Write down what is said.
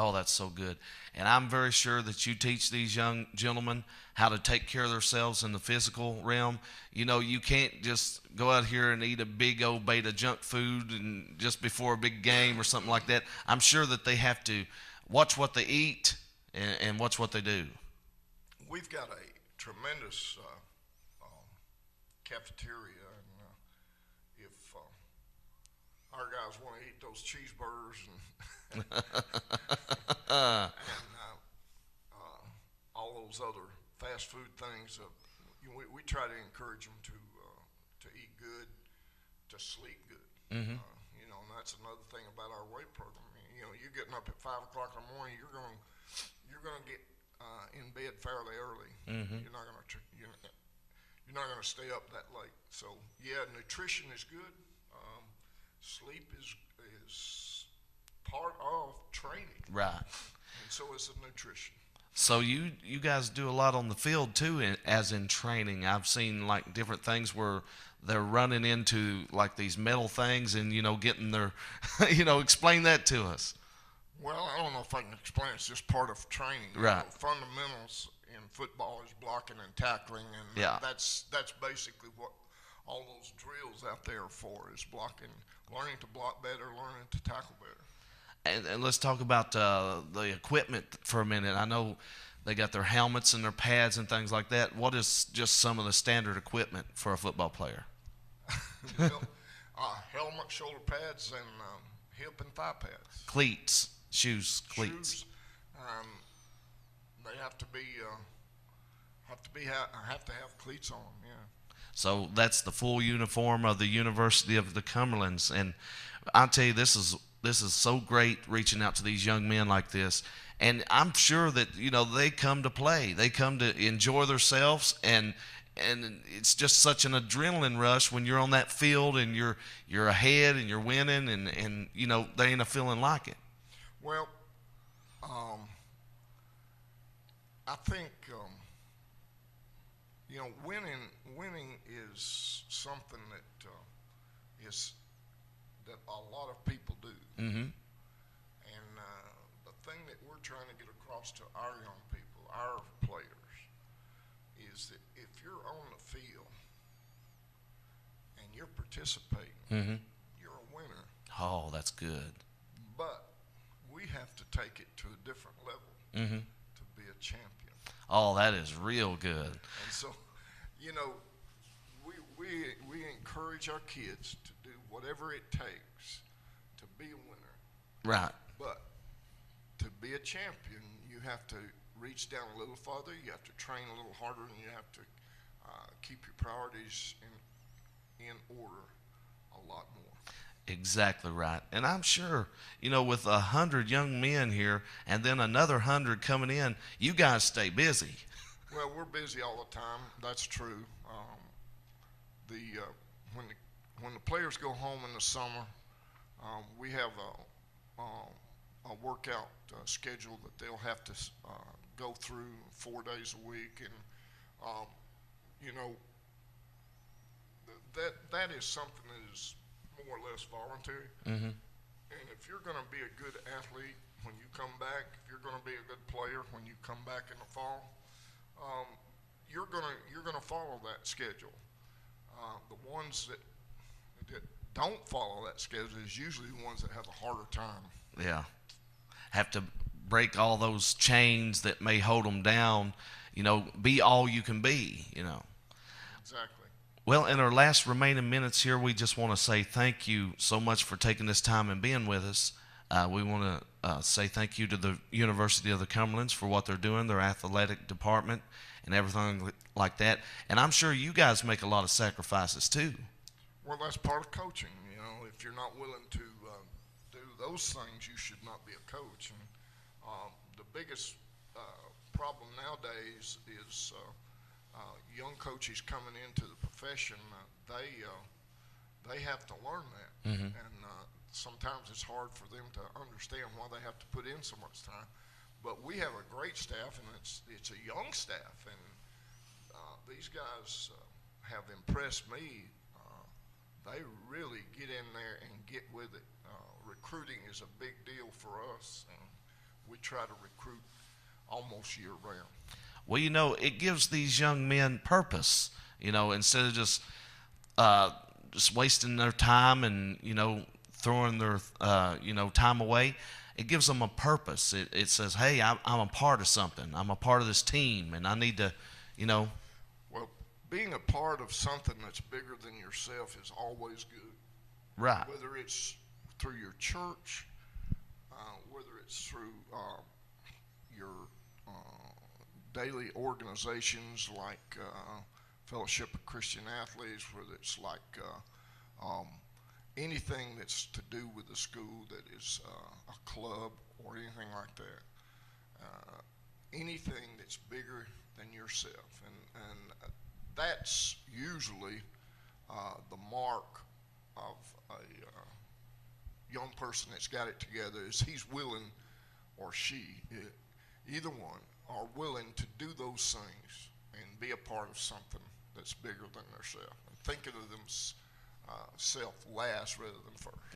Oh, that's so good. And I'm very sure that you teach these young gentlemen how to take care of themselves in the physical realm. You know, you can't just go out here and eat a big old bait of junk food and just before a big game or something like that. I'm sure that they have to watch what they eat and watch what they do. We've got a tremendous cafeteria, and if our guys want to eat those cheeseburgers and all those other fast food things, we try to encourage them to eat good, to sleep good. Mm-hmm. And that's another thing about our weight program. You're getting up at 5 o'clock in the morning. You're gonna get in bed fairly early. Mm-hmm. You're not gonna stay up that late. So yeah, nutrition is good. Sleep is part of training. Right. And so is the nutrition. So you guys do a lot on the field too, as in training. I've seen like different things where they're running into like these metal things and getting their, explain that to us. Well, I don't know if I can explain. It's just part of training. Right. Fundamentals in football is blocking and tackling, and yeah. that's basically what all those drills out there are for, is blocking, learning to block better, learning to tackle better. And let's talk about the equipment for a minute. I know they got their helmets and their pads and things like that. What is just some of the standard equipment for a football player? Well, helmet, shoulder pads, and hip and thigh pads. Cleats, shoes, cleats. Shoes, they have to have cleats on them. Yeah. So that's the full uniform of the University of the Cumberlands, and I'll tell you, this is so great reaching out to these young men like this. And I'm sure that they come to play, they come to enjoy themselves, and it's just such an adrenaline rush when you're on that field and you're ahead and you're winning, and they ain't a feeling like it. Well, I think winning is something that a lot of people do. Mm-hmm. And the thing that we're trying to get across to our young people, our players, is that if you're on the field and you're participating, mm-hmm. you're a winner. Oh, that's good. But we have to take it to a different level mm-hmm. to be a champion. Oh, that is real good. And so, we encourage our kids to do whatever it takes to be a winner. Right. But to be a champion, you have to reach down a little farther, you have to train a little harder, and you have to keep your priorities in order a lot more. Exactly right. And I'm sure, with 100 young men here and then another 100 coming in, you guys stay busy. Well, we're busy all the time. That's true. When the players go home in the summer, we have a workout schedule that they'll have to go through 4 days a week, and that is something that is more or less voluntary. Mm-hmm. And if you're going to be a good athlete when you come back, if you're going to be a good player when you come back in the fall, you're gonna follow that schedule. The ones that don't follow that schedule is usually the ones that have a harder time. Yeah, have to break all those chains that may hold them down. Be all you can be. Exactly. Well, in our last remaining minutes here, we just want to say thank you so much for taking this time and being with us. We want to say thank you to the University of the Cumberlands for what they're doing, their athletic department, and everything like that. And I'm sure you guys make a lot of sacrifices too. Well, that's part of coaching. If you're not willing to do those things, you should not be a coach. And the biggest problem nowadays is young coaches coming into the profession. They have to learn that, mm-hmm. and sometimes it's hard for them to understand why they have to put in so much time. But we have a great staff, and it's a young staff, and these guys have impressed me. They really get in there and get with it. Recruiting is a big deal for us, and we try to recruit almost year round. Well, it gives these young men purpose. Instead of uh, just wasting their time and throwing their time away. It gives them a purpose. It says, hey, I'm a part of something. I'm a part of this team, and I need to, you know, Well, being a part of something that's bigger than yourself is always good. right, Whether it's through your church, whether it's through your daily organizations like Fellowship of Christian Athletes, whether it's like anything that's to do with the school that is a club or anything like that. Anything that's bigger than yourself, and that's usually the mark of a young person that's got it together, is he's willing, or she, either one, are willing to do those things and be a part of something that's bigger than themselves, and thinking of themselves last rather than first.